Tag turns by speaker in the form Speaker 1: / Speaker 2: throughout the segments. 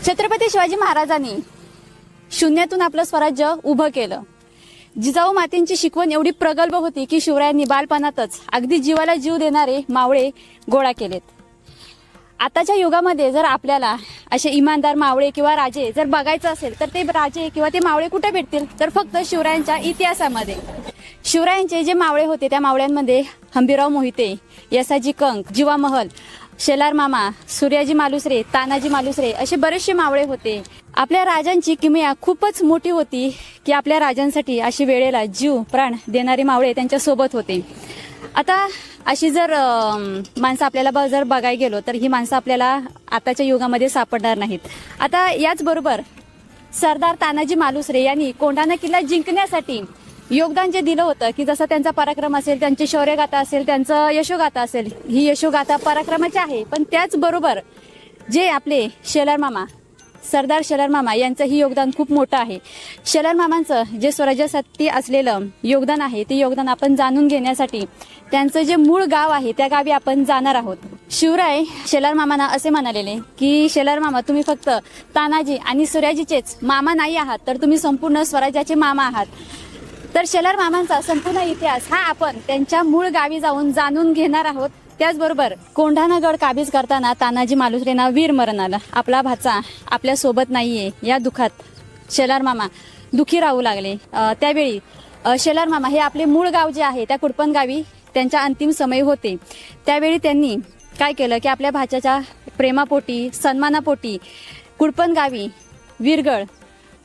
Speaker 1: छत्रपती शिवाजी महाराजांनी शून्यातून आपलं स्वराज्य उभं केलं। जिजाऊ मातेंची शिकवण एवढी प्रगल्भ होती की शिवरायांनी बालपणातच अगदी जीवाला जीव देणारे मावळे गोळा केलेत। आताच्या युगामध्ये जर आपल्याला असे इमानदार मावळे किंवा राजे जर बघायचं असेल तर ते राजे किंवा ते मावळे कुठे भेटतील तर फक्त शिवरायांच्या इतिहासामध्ये। शिवरायांचे जे मावळे होते त्या मावळ्यांमध्ये हंबीरराव मोहिते, यसाजी कंक, जीवा महल, शेलार मामा, सूर्याजी मालुसरे, तानाजी मालुसरे असे बरेचसे मावळे होते। आपल्या राजांची किमया खूपच मोठी होती की आपल्या राजांसाठी अशी वेळेला जीव प्राण देणारे मावळे त्यांच्या सोबत होते। आता अशी जर माणसं आपल्याला जर बघायला गेलो तर ही माणसं आपल्याला आताच्या युगामध्ये सापडणार नाहीत। आता याच बरोबर सरदार तानाजी मालुसरे यांनी कोंढाणा किल्ला जिंकण्यासाठी योगदान जे दिलं होतं की जसं त्यांचा पराक्रम असेल, त्यांची शौर्यगाथा असेल, त्यांचं यशोगाथा असेल, ही यशोगाथा पराक्रमाची आहे। पण त्याचबरोबर जे आपले शेलार मामा, सरदार शेलार मामा यांचंही योगदान खूप मोठं आहे। शेलार मामांचं जे स्वराज्यासाठी असलेलं योगदान आहे ते योगदान आपण जाणून घेण्यासाठी त्यांचं जे मूळ गाव आहे त्या गावी आपण जाणार आहोत। शिवराय शेलार मामांना असे म्हणालेले की शेलार मामा तुम्ही फक्त तानाजी आणि सूर्याजीचेच मामा नाही आहात तर तुम्ही संपूर्ण स्वराज्याचे मामा आहात। तर शेलार मामांचा संपूर्ण इतिहास हा आपण त्यांच्या मूळ गावी जाऊन जाणून घेणार आहोत। त्याचबरोबर कोंढाणागड काबीज करताना तानाजी मालुसरेंना वीरमरण आलं। आपला भाचा आपल्या सोबत नाहीये या दुःखात शेलार मामा दुखी राहू लागले। त्यावेळी शेलार मामा हे आपले मूळ गाव जे आहे त्या कुडपण गावी त्यांच्या अंतिम समय होते। त्यावेळी त्यांनी काय केलं की आपल्या भाच्याच्या प्रेमापोटी, सन्मानापोटी कुडपण गावी वीरगळ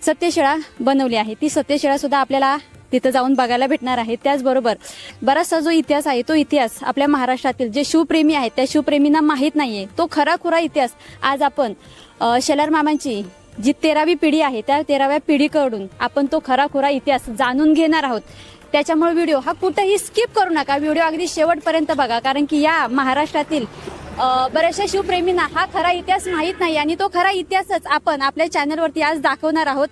Speaker 1: सत्यशिळा बनवली आहे। ती सत्यशिळा सुद्धा आपल्याला तिथं जाऊन बघायला भेटणार आहे। त्याचबरोबर बराचसा जो इतिहास आहे तो इतिहास आपल्या महाराष्ट्रातील जे शिवप्रेमी आहेत त्या शिवप्रेमींना माहीत नाहीये। तो खरा इतिहास आज आपण शेलार मामांची जी 13वी पिढी आहे त्या 13व्या पिढीकडून आपण तो खरा इतिहास जाणून घेणार आहोत। त्याच्यामुळे व्हिडिओ हा कुठेही स्किप करू नका, व्हिडिओ अगदी शेवटपर्यंत बघा, कारण की या महाराष्ट्रातील बऱ्याचशा शिवप्रेमींना हा खरा इतिहास माहीत नाही आणि तो खरा इतिहासच आपण आपल्या चॅनलवरती आज दाखवणार आहोत।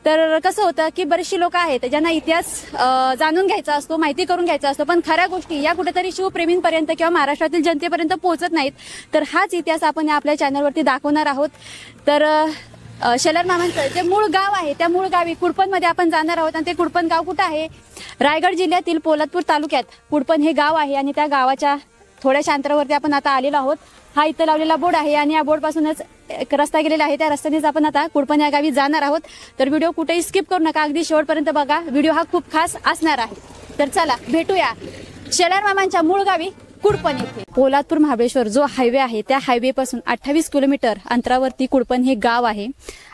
Speaker 1: तर कसं होतं की बरेचशी लोक आहेत ज्यांना इतिहास जाणून घ्यायचा असतो, माहिती करून घ्यायचा असतो, पण खऱ्या गोष्टी या कुठेतरी शिवप्रेमींपर्यंत किंवा महाराष्ट्रातील जनतेपर्यंत पोहोचत नाहीत। तर हाच इतिहास आपण आपल्या चॅनलवरती दाखवणार आहोत। तर शेलार मामांचं जे मूळ गाव आहे त्या मूळ गावी कुडपणमध्ये आपण जाणार आहोत। आणि ते कुडपण गाव कुठं आहे? रायगड जिल्ह्यातील पोलादपूर तालुक्यात कुडपण हे गाव आहे आणि त्या गावाच्या थोड्याशा अंतरावरती आपण आता आलेलो आहोत। हा इथं लावलेला बोर्ड आहे आणि या बोर्ड पासूनच एक रस्ता गेलेला आहे, त्या रस्त्यानेच आपण आता कुडपण या गावी जाणार आहोत। तर व्हिडिओ कुठेही स्किप करू नका, अगदी शेवटपर्यंत बघा, व्हिडिओ हा खूप खास असणार आहे। तर चला भेटूया शेलार मामांच्या मूळ गावी कुडपण येथे। पोलादपूर महाबळेश्वर जो हायवे आहे त्या हायवे पासून 28 किलोमीटर अंतरावरती कुडपण हे गाव आहे।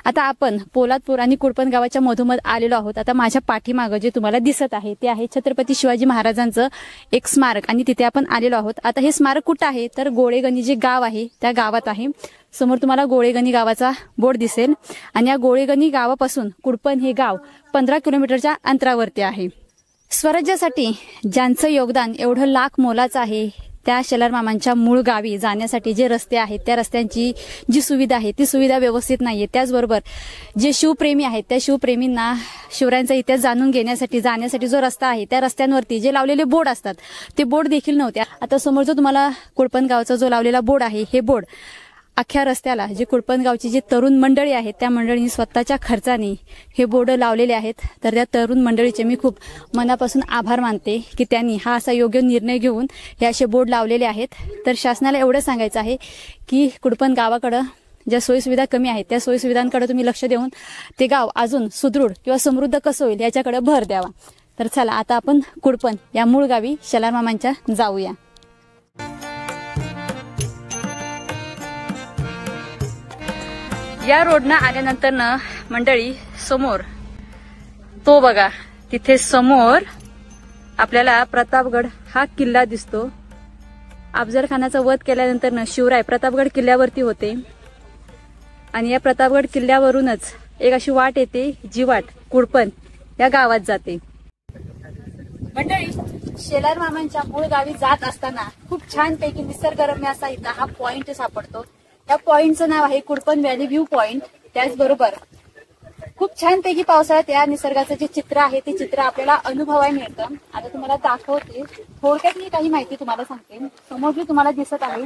Speaker 1: आता आपण पोलादपूर आणि कुडपण गावाच्या मधोमध आलेलो आहोत। आता माझ्या पाठीमागं जे तुम्हाला दिसत आहे ते आहे छत्रपती शिवाजी महाराजांचं एक स्मारक आणि तिथे आपण आलेलो आहोत। आता हे स्मारक कुठं आहे तर गोळेगणी जे गाव आहे त्या गावात आहे। समोर तुम्हाला गोळेगणी गावाचा बोर्ड दिसेल आणि या गोळेगणी गावापासून कुडपण हे गाव 15 किलोमीटरच्या अंतरावरती आहे। स्वराज्यासाठी ज्यांचं योगदान एवढं लाख मोलाचं आहे त्या शेलार मामांच्या मूळ गावी जाण्यासाठी जे रस्ते आहेत त्या रस्त्यांची जी सुविधा आहे ती सुविधा व्यवस्थित नाहीये। त्याचबरोबर जे शिवप्रेमी आहेत त्या शिवप्रेमींना शिवरायांचा इतिहास जाणून घेण्यासाठी जाण्यासाठी जो रस्ता आहे त्या रस्त्यांवरती जे लावलेले बोर्ड असतात ते बोर्ड देखील नव्हते। आता समोर जो तुम्हाला कुडपण गावचा जो लावलेला बोर्ड आहे हे बोर्ड अख्ख्या रस्त्याला जे कुडपण गावची जी तरुण मंडळी आहेत त्या मंडळींनी स्वतःच्या खर्चाने हे बोर्ड लावलेले आहेत। तर त्या तरुण मंडळीचे मी खूप मनापासून आभार मानते की त्यांनी हा असा योग्य निर्णय घेऊन हे असे बोर्ड लावलेले आहेत। तर शासनाला एवढं सांगायचं आहे की कुडपण गावाकडं ज्या सोयीसुविधा कमी आहेत त्या सोयीसुविधांकडे तुम्ही लक्ष देऊन ते गाव अजून सुदृढ किंवा समृद्ध कसं होईल याच्याकडे भर द्यावा। तर चला आता आपण कुडपण या मूळ गावी शेलार मामांच्या जाऊया। या रोडनं आल्यानंतर ना मंडळी समोर तो बघा तिथे समोर आपल्याला प्रतापगड हा किल्ला दिसतो। अफजल खानाचा वध केल्यानंतर ना शिवराय प्रतापगड किल्ल्यावरती होते आणि या प्रतापगड किल्ल्यावरूनच एक अशी वाट येते जी वाट कुडपण या गावात जाते। मंडळी शेलार मामांच्या मूळ गावी जात असताना खूप छानपैकी निसर्गरम्य असा इथं हा पॉइंट सापडतो। या पॉइंटचं नाव आहे कुडपण व्हॅली व्ह्यू पॉइंट। त्याचबरोबर खूप छानपैकी पावसाळ्यात या निसर्गाचं जे चित्र आहे ते चित्र आपल्याला अनुभवायला मिळतं। आता तुम्हाला दाखवते, थोडक्यात मी काही माहिती तुम्हाला सांगते। समोर जी तुम्हाला दिसत आहे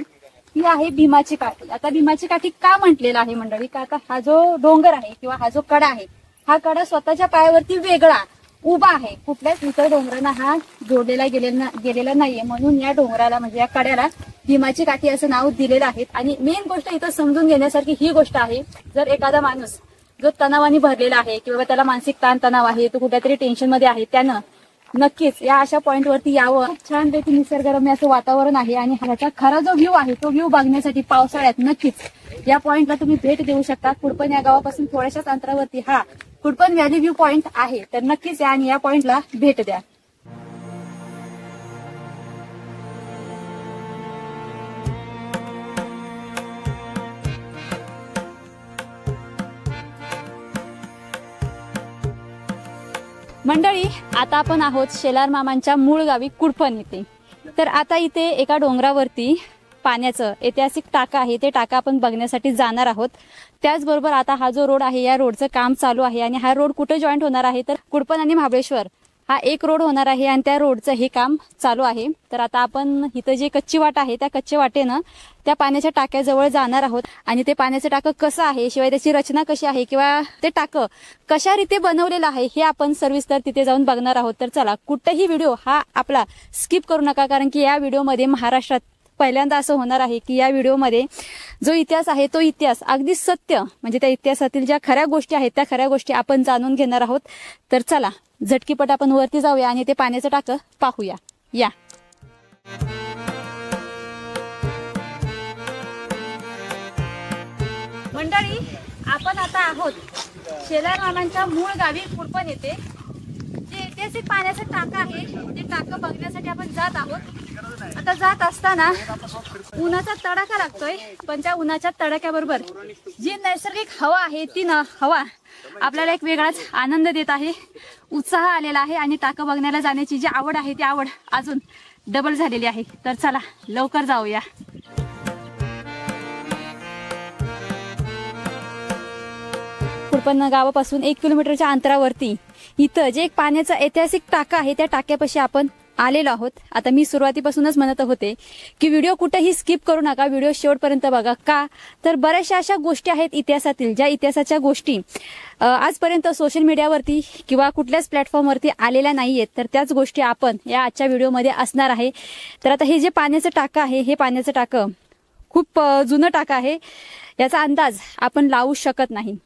Speaker 1: ही आहे भीमाची काठी. आता भीमाची काठी का म्हटलेला आहे मंडळी, का आता हा जो डोंगर आहे किंवा हा जो कडा आहे, हा कडा स्वतःच्या पायावरती वेगळा उभा आहे. कुठल्याच इतर डोंगरांना हा जोडलेला गेलेला नाहीये, म्हणून या डोंगराला म्हणजे या कड्याला भीमाची काठी असं नाव दिलेलं आहे. आणि मेन गोष्ट इथं समजून घेण्यासारखी ही गोष्ट आहे, जर एखादा माणूस जो तणावाने भरलेला आहे किंवा त्याला मानसिक ताण तणाव आहे, तो कुठल्यातरी टेन्शन मध्ये आहे, त्यानं नक्कीच या अशा पॉइंट वरती यावं. छानपैकी निसर्गरम्य असं वातावरण आहे आणि ह्याचा खरा जो व्ह्यू आहे तो व्ह्यू बघण्यासाठी पावसाळ्यात नक्कीच या पॉइंटला तुम्ही भेट देऊ शकता. कुडपण या गावापासून थोड्याशाच अंतरावरती हा कुडपण व्हॅली व्ह्यू पॉइंट आहे, तर नक्कीच या आणि या पॉइंटला भेट द्या. मंडळी, आता आपण आहोत शेलार मामांच्या मूळ गावी कुडपण येथे. तर आता इथे एका डोंगरावरती पाण्याचं ऐतिहासिक टाका आहे, ते टाका आपण बघण्यासाठी जाणार आहोत. त्याचबरोबर आता हा जो रोड आहे या रोडचं काम चालू आहे आणि हा रोड कुठे जॉईंट होणार आहे, तर कुडपण आणि महाबळेश्वर हा एक रोड होणार आहे आणि त्या रोडचं हे काम चालू आहे. तर आता आपण इथं जे कच्ची वाट आहे त्या कच्च्या वाटेनं त्या पाण्याच्या टाक्याजवळ जाणार आहोत आणि ते पाण्याचं टाकं कसं आहे, शिवाय त्याची रचना कशी आहे किंवा ते टाकं कशा रीते बनवलेलं आहे हे आपण सविस्तर तिथे जाऊन बघणार आहोत. तर चला, कुठेही व्हिडिओ हा आपला स्किप करू नका, कारण की या व्हिडिओमध्ये महाराष्ट्रात पहिल्यांदा असं होणार आहे की या व्हिडिओमध्ये जो इतिहास आहे तो इतिहास अगदी सत्य म्हणजे त्या इतिहासातील ज्या खऱ्या गोष्टी आहेत त्या खऱ्या गोष्टी आपण जाणून घेणार आहोत. तर चला झटकीपट आपण वरती जाऊया आणि ते पाण्याचं टाकं पाहूया. या मंडळी, आपण आता आहोत शेलार मामांच्या मूळ गावी कुडपण येथे. जे ऐतिहासिक पाण्याचं टाकं आहे ते टाकं बघण्यासाठी आपण जात आहोत. आता जात असताना उन्हाचा तडाखा लागतोय, पण त्या उन्हाच्या तडाख्याबरोबर जी नैसर्गिक हवा आहे ती हवा आपल्याला एक वेगळाच आनंद देत आहे, उत्साह आलेला आहे आणि टाकं बघण्याला जाण्याची जी आवड आहे ती आवड अजून डबल झालेली आहे. तर चला लवकर जाऊया. कुडपण गावापासून 1 किलोमीटरच्या अंतरावरती इथं जे एक पाण्याचा ऐतिहासिक टाका आहे त्या टाक्यापाशी आपण आलेलो आहोत. आता मी सुरुवातीपासूनच म्हणत होते की व्हिडिओ कुठेही स्किप करू नका, व्हिडिओ शेवटपर्यंत बघा. का तर बऱ्याचशा अशा गोष्टी आहेत इतिहासातील, ज्या इतिहासाच्या गोष्टी आजपर्यंत सोशल मीडियावरती किंवा कुठल्याच प्लॅटफॉर्मवरती आलेल्या नाहीयेत, तर त्याच गोष्टी आपण या आजच्या व्हिडिओमध्ये असणार आहे. तर आता हे जे पाण्याचं टाकं आहे, हे पाण्याचं टाकं खूप जुनं टाकं आहे, याचा अंदाज आपण लावू शकत नाही.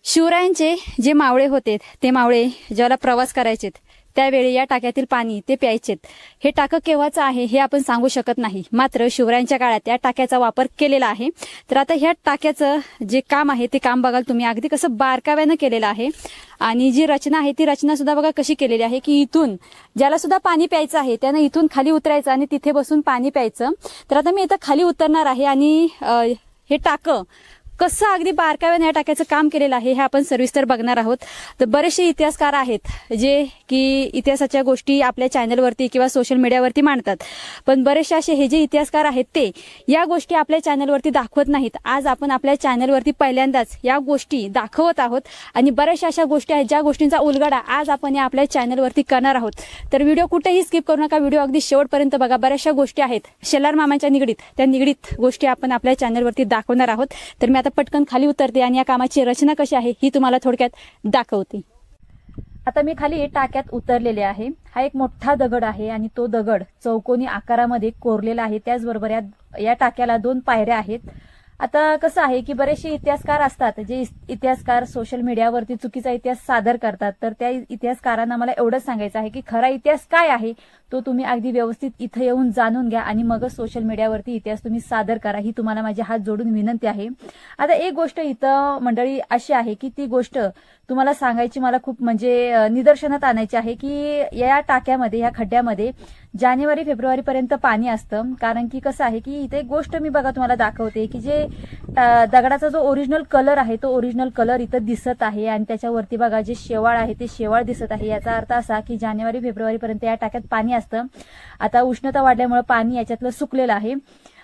Speaker 1: शिवरायांचे जे मावळे होते ते मावळे ज्याला प्रवास करायचे त्यावेळी या टाक्यातील पाणी ते प्यायचेत. हे टाकं केव्हाचं आहे हे आपण सांगू शकत नाही, मात्र शिवरायांच्या काळात या टाक्याचा वापर केलेला आहे. तर आता ह्या टाक्याचं जे काम आहे ते काम बघाल तुम्ही, अगदी कसं बारकाव्यानं केलेलं आहे. आणि जी रचना आहे ती रचना सुद्धा बघा कशी केलेली आहे की इथून ज्याला सुद्धा पाणी प्यायचं आहे त्यानं इथून खाली उतरायचं आणि तिथे बसून पाणी प्यायचं. तर आता मी इथं खाली उतरणार आहे आणि हे टाकं कसं अगदी बारकाव्याने या टाक्याचं काम केलेलं आहे हे आपण सविस्तर बघणार आहोत. तर बरेचसे इतिहासकार आहेत जे की इतिहासाच्या गोष्टी आपल्या चॅनलवरती किंवा सोशल मीडियावरती मांडतात, पण बरेचसे असे हे जे इतिहासकार आहेत ते या गोष्टी आपल्या चॅनलवरती दाखवत नाहीत. आज आपण आपल्या चॅनलवरती पहिल्यांदाच या गोष्टी दाखवत आहोत आणि बऱ्याचशा अशा गोष्टी आहेत ज्या गोष्टींचा उलगडा आज आपण या आपल्या चॅनलवरती करणार आहोत. तर व्हिडिओ कुठेही स्किप करू नका, व्हिडिओ अगदी शेवटपर्यंत बघा. बऱ्याचशा गोष्टी आहेत शेलार मामांच्या निगडीत, त्या निगडीत गोष्टी आपण आपल्या चॅनलवरती दाखवणार आहोत. तर मी आता पटकन खाली उतरते आणि या कामाची रचना कशी आहे ही तुम्हाला थोडक्यात दाखवते. आता मी खाली टाक्यात उतरलेले आहे. हा एक मोठा दगड आहे आणि तो दगड चौकोनी आकारामध्ये कोरलेला आहे. त्याचबरोबर या टाक्याला 2 पायऱ्या आहेत. आता कसं आहे की बरेचसे इतिहासकार असतात जे इतिहासकार सोशल मीडियावरती चुकीचा इतिहास सादर करतात. तर त्या इतिहासकारांना मला एवढंच सांगायचं आहे की खरा इतिहास काय आहे तो तुम्ही अगदी व्यवस्थित इथं येऊन जाणून घ्या आणि मगच सोशल मीडियावरती इतिहास तुम्ही सादर करा, ही तुम्हाला माझे हात जोडून विनंती आहे. आता एक गोष्ट इथं मंडळी अशी आहे की ती गोष्ट तुम्हाला सांगायची मला खूप म्हणजे निदर्शनात आणायची आहे की या टाक्यामध्ये, या खड्ड्यामध्ये जानेवारी फेब्रुवारी पर्यंत पाणी असतं. कारण की कसं आहे की इथे एक गोष्ट मी बघा तुम्हाला दाखवते की जे दगडाचा जो ओरिजिनल कलर आहे तो ओरिजिनल कलर इथं दिसत आहे आणि त्याच्यावरती बघा जे शेवाळ आहे ते शेवाळ दिसत आहे. याचा अर्थ असा की जानेवारी फेब्रुवारी पर्यंत या टाक्यात पाणी असतं. आता उष्णता वाढल्यामुळे पाणी याच्यातलं सुकलेलं आहे.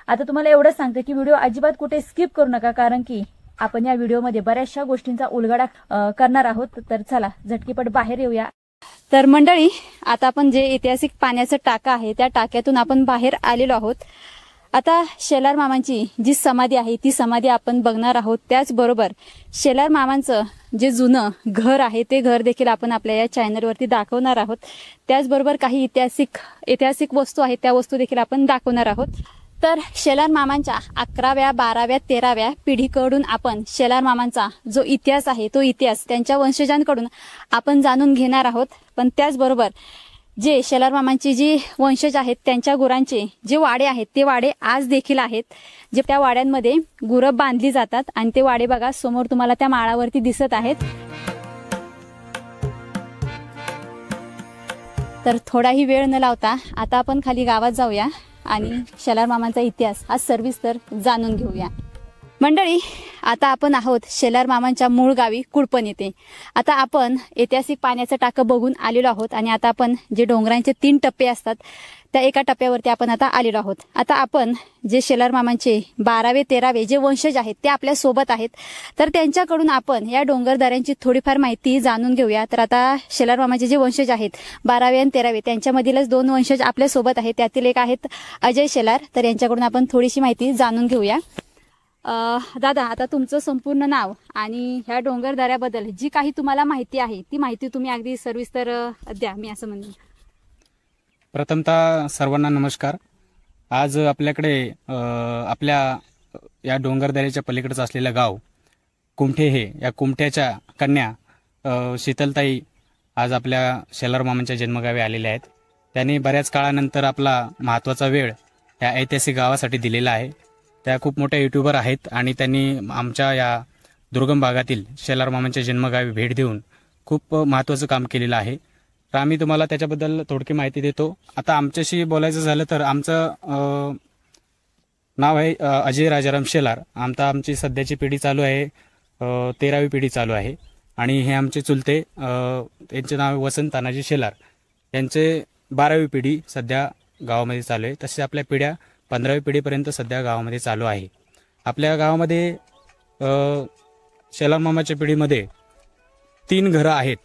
Speaker 1: आता तुम्हाला एवढंच सांगते की व्हिडिओ अजिबात कुठे स्किप करू नका, कारण की आपण या व्हिडिओमध्ये बऱ्याचशा गोष्टींचा उलगडा करणार आहोत. तर चला झटकीपट बाहेर येऊया. तर मंडळी, आता आपण जे ऐतिहासिक पाण्याचं टाकं आहे त्या टाक्यातून आपण बाहेर आलेलो आहोत आता शेलार मामांची जी समाधी आहे ती समाधी आपण बघणार आहोत. त्याचबरोबर शेलार मामांचं जे जुनं घर आहे ते घर देखील आपण आपल्या या चॅनलवरती दाखवणार आहोत. त्याचबरोबर काही ऐतिहासिक वस्तू आहेत त्या वस्तू देखील आपण दाखवणार आहोत. तर शेलार मामांच्या 11व्या 12व्या 13व्या पिढीकडून आपण शेलार मामांचा जो इतिहास आहे तो इतिहास त्यांच्या वंशजांकडून आपण जाणून घेणार आहोत. पण त्याचबरोबर जे शेलार मामांची जी वंशज आहेत त्यांच्या गुरांचे जे वाडे आहेत ते वाडे आज देखील आहेत. जे त्या वाड्यांमध्ये गुरं बांधली जातात आणि ते वाडे बघा समोर तुम्हाला त्या माळावरती दिसत आहेत. तर थोडाही वेळ न लावता आता आपण खाली गावात जाऊया आणि शेलार मामांचा इतिहास हा सविस्तर जाणून घेऊया. मंडळी, आता आपण आहोत शेलार मामांच्या मूळ गावी कुडपण येथे. आता आपण ऐतिहासिक पाण्याचं टाकं बघून आलेलो आहोत आणि आता आपण जे डोंगरांचे 3 टप्पे असतात त्या एका टप्प्यावरती आपण आता आलेलो आहोत. आता आपण जे शेलार मामांचे 12वे 13वे जे वंशज आहेत ते आपल्या सोबत आहेत. तर त्यांच्याकडून आपण या डोंगरदऱ्यांची थोडीफार माहिती जाणून घेऊया. तर आता शेलार मामाचे जे वंशज आहेत 12वे आणि 13वे त्यांच्यामधीलच 2 वंशज आपल्या सोबत आहेत. त्यातील एक आहेत अजय शेलार. तर यांच्याकडून आपण थोडीशी माहिती जाणून घेऊया. दादा, आता तुमचं संपूर्ण नाव आणि ह्या डोंगरदऱ्याबद्दल जी काही तुम्हाला माहिती आहे ती माहिती तुम्ही अगदी सविस्तर द्या, मी असं म्हणेन.
Speaker 2: प्रथमतः सर्वांना नमस्कार. आज आपल्याकडे आपल्या या डोंगरदऱ्याच्या पलीकडचं असलेलं गाव कुमठे हे या कुमठ्याच्या कन्या शीतलताई आज आपल्या शेलार मामांच्या जन्मगावी आलेल्या आहेत. त्यांनी बऱ्याच काळानंतर आपला महत्त्वाचा वेळ या ऐतिहासिक गावासाठी दिलेला आहे. त्या खूप मोठ्या युट्यूबर आहेत आणि त्यांनी आमच्या या दुर्गम भागातील शेलार मामांच्या जन्मगावी भेट देऊन खूप महत्त्वाचं काम केलेलं आहे. तर आम्ही तुम्हाला त्याच्याबद्दल थोडकी माहिती देतो. आता आमच्याशी बोलायचं झालं तर आमचं नाव आहे अजय राजाराम शेलार. आमची सध्याची पिढी चालू आहे 13वी पिढी चालू आहे आणि हे आमचे चुलते त्यांचे नाव वसंत तानाजी शेलार. यांचे 12वी पिढी सध्या गावामध्ये चालू आहे. तसे आपल्या पिढ्या 15वी पिढीपर्यंत सध्या गावामध्ये चालू आहे. आपल्या गावामध्ये शेलार मामाच्या पिढीमध्ये 3 घरं आहेत.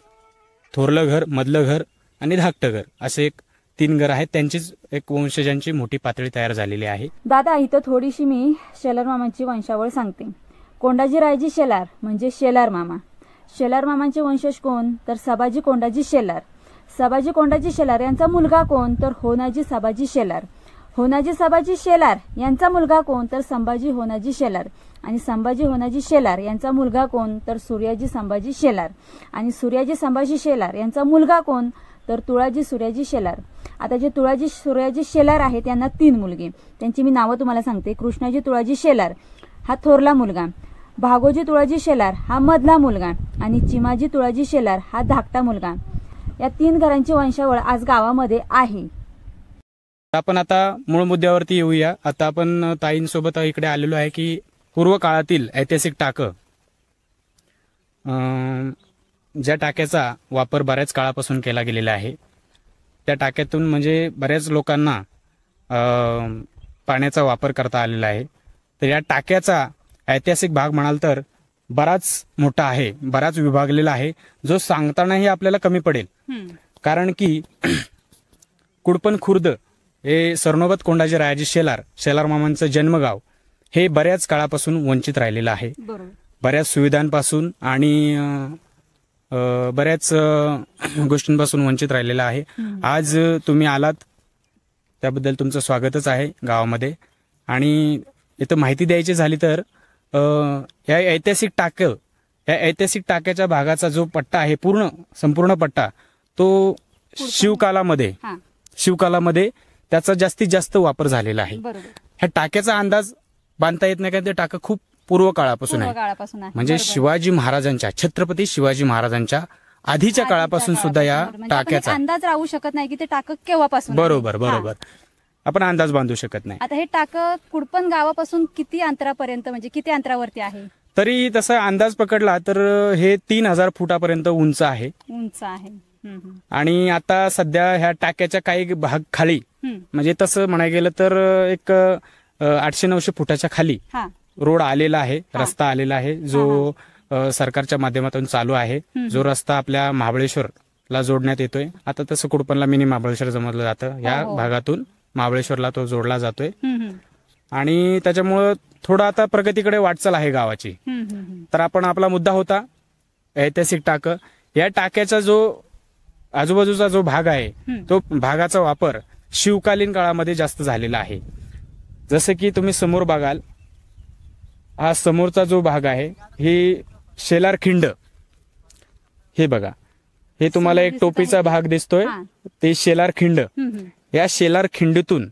Speaker 2: थोरलं घर, मधलं घर आणि धाकटं घर असे 3 घर आहेत. त्यांचीच एक वंशजांची मोठी पातळी तयार झालेली आहे.
Speaker 1: दादा, इथं थोडीशी मी शेलार मामांची वंशावळ सांगते. कोंडाजी रायजी शेलार म्हणजे शेलार मामा. शेलार मामांचे वंशज कोण तर सबाजी कोंडाजी शेलार. सबाजी कोंडाजी शेलार यांचा मुलगा कोण तर होनाजी सबाजी शेलार. होनाजी सबाजी शेलार यांचा मुलगा कोण तर संभाजी होनाजी शेलार. आणि संभाजी होनाजी शेलार यांचा मुलगा कोण तर सूर्याजी संभाजी शेलार. आणि सूर्याजी संभाजी शेलार यांचा मुलगा कोण तर तुळाजी सूर्याजी शेलार. आता जे तुळाजी सूर्याजी शेलार आहेत यांना 3 मुलगे. त्यांची मी नावं तुम्हाला सांगते. कृष्णाजी तुळाजी शेलार हा थोरला मुलगा. भागोजी तुळाजी शेलार हा मधला मुलगा. आणि चिमाजी तुळाजी शेलार हा धाकटा मुलगा. या 3 घरांची वंशावळ आज गावामध्ये आहे.
Speaker 2: आपण आता मूळ मुद्द्यावरती येऊया. आता आपण ताईंसोबत इकडे आलेलो आहे की पूर्व काळातील ऐतिहासिक टाकं, ज्या टाक्याचा वापर बऱ्याच काळापासून केला गेलेला आहे त्या टाक्यातून म्हणजे बऱ्याच लोकांना पाण्याचा वापर करता आलेला आहे. तर या टाक्याचा ऐतिहासिक भाग म्हणाल तर बराच मोठा आहे, बराच विभागलेला आहे, जो सांगतानाही आपल्याला कमी पडेल. कारण की कुडपण खुर्द हे सरनोबत कोंडाजी रायाजी शेलार मामांचं जन्मगाव हे बऱ्याच काळापासून वंचित राहिलेलं आहे. बऱ्याच सुविधांपासून आणि बऱ्याच गोष्टींपासून वंचित राहिलेलं आहे. आज तुम्ही आलात त्याबद्दल तुमचं स्वागतच आहे गावामध्ये. आणि इथं माहिती द्यायची झाली तर या ऐतिहासिक टाक्याच्या भागाचा जो पट्टा आहे संपूर्ण पट्टा तो शिवकालामध्ये त्याचा जास्तीत जास्त वापर झालेला आहे. ह्या टाक्याचा अंदाज बांधता येत नाही, कारण ते टाकं खूप पूर्व काळापासून आहे. म्हणजे शिवाजी महाराजांच्या, छत्रपती शिवाजी महाराजांच्या आधीच्या काळापासून सुद्धा या टाक्याचा
Speaker 1: अंदाज राहू शकत नाही की ते टाकं केव्हापासून.
Speaker 2: बरोबर आपण अंदाज बांधू शकत नाही.
Speaker 1: आता हे टाकं कुडपण गावापासून किती अंतरापर्यंत म्हणजे किती अंतरावरती आहे?
Speaker 2: तरी तसा अंदाज पकडला तर हे 3000 फुटापर्यंत उंच आहे. आणि आता सध्या ह्या टाक्याच्या काही भाग खाली म्हणजे तसं म्हणायला गेलं तर एक 800-900 फुटाच्या खाली रोड आलेला आहे, रस्ता आलेला आहे, जो सरकारच्या माध्यमातून चालू आहे. जो रस्ता आपल्या महाबळेश्वरला जोडण्यात येतोय. आता तसं कुडपणला मिनी महाबळेश्वर जमवलं जातं. या भागातून महाबळेश्वरला तो जोडला जातोय. आणि त्याच्यामुळं थोडं आता प्रगतीकडे वाटचाल आहे गावाची. तर आपण आपला मुद्दा होता ऐतिहासिक टाकं. या टाक्याचा जो आजूबाजूचा जो भाग आहे तो भागाचा वापर शिवकालीन काळामध्ये जास्त झालेला आहे. जसं की तुम्ही समोर बघाल, हा समोरचा जो भाग आहे हे शेलार खिंड. हे बघा, हे तुम्हाला एक टोपीचा भाग दिसतोय ते शेलार खिंड. या शेलार खिंडीतून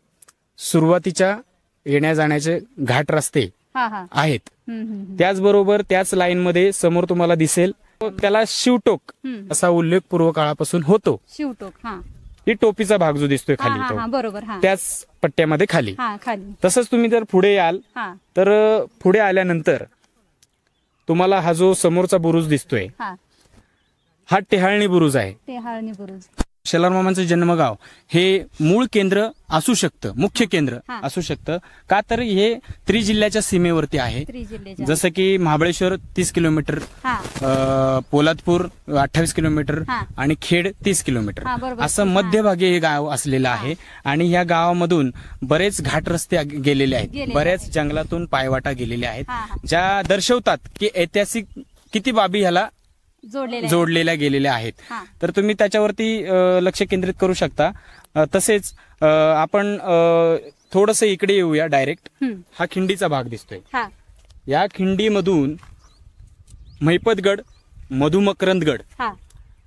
Speaker 2: सुरुवातीच्या येण्या जाण्याचे घाट रस्ते आहेत. त्याचबरोबर त्याच लाईन मध्ये समोर तुम्हाला दिसेल त्याला शिवटोक असा उल्लेख पूर्व काळापासून होतो.
Speaker 1: शिवटोक,
Speaker 2: ही टोपीचा भाग जो दिसतोय खाली तो
Speaker 1: बरोबर,
Speaker 2: त्याच पट्ट्यामध्ये खाली. तसंच तुम्ही जर पुढे याल तर पुढे आल्यानंतर तुम्हाला हा जो समोरचा बुरुज दिसतोय हा टेहाळणी बुरुज आहे.
Speaker 1: टेहाळणी बुरुज.
Speaker 2: शेलार मामांचं जन्मगाव हे मूळ केंद्र असू शकतं, मुख्य केंद्र असू शकतं. का तर हे त्रिजिल्ह्याच्या सीमेवरती आहे. जसं की महाबळेश्वर 30 किलोमीटर, पोलादपूर 28 किलोमीटर आणि खेड 30 किलोमीटर असं मध्यभागी हे गाव असलेलं आहे. आणि या गावामधून बरेच घाट रस्ते गेलेले आहेत, बऱ्याच जंगलातून पायवाटा गेलेल्या आहेत, ज्या दर्शवतात की ऐतिहासिक किती बाबी ह्याला जोडलेल्या गेलेल्या आहेत. तर तुम्ही त्याच्यावरती लक्ष केंद्रित करू शकता. तसेच आपण थोडस इकडे येऊया डायरेक्ट. हा खिंडीचा भाग दिसतोय. या खिंडीमधून महिपतगड, मधुमकरंदगड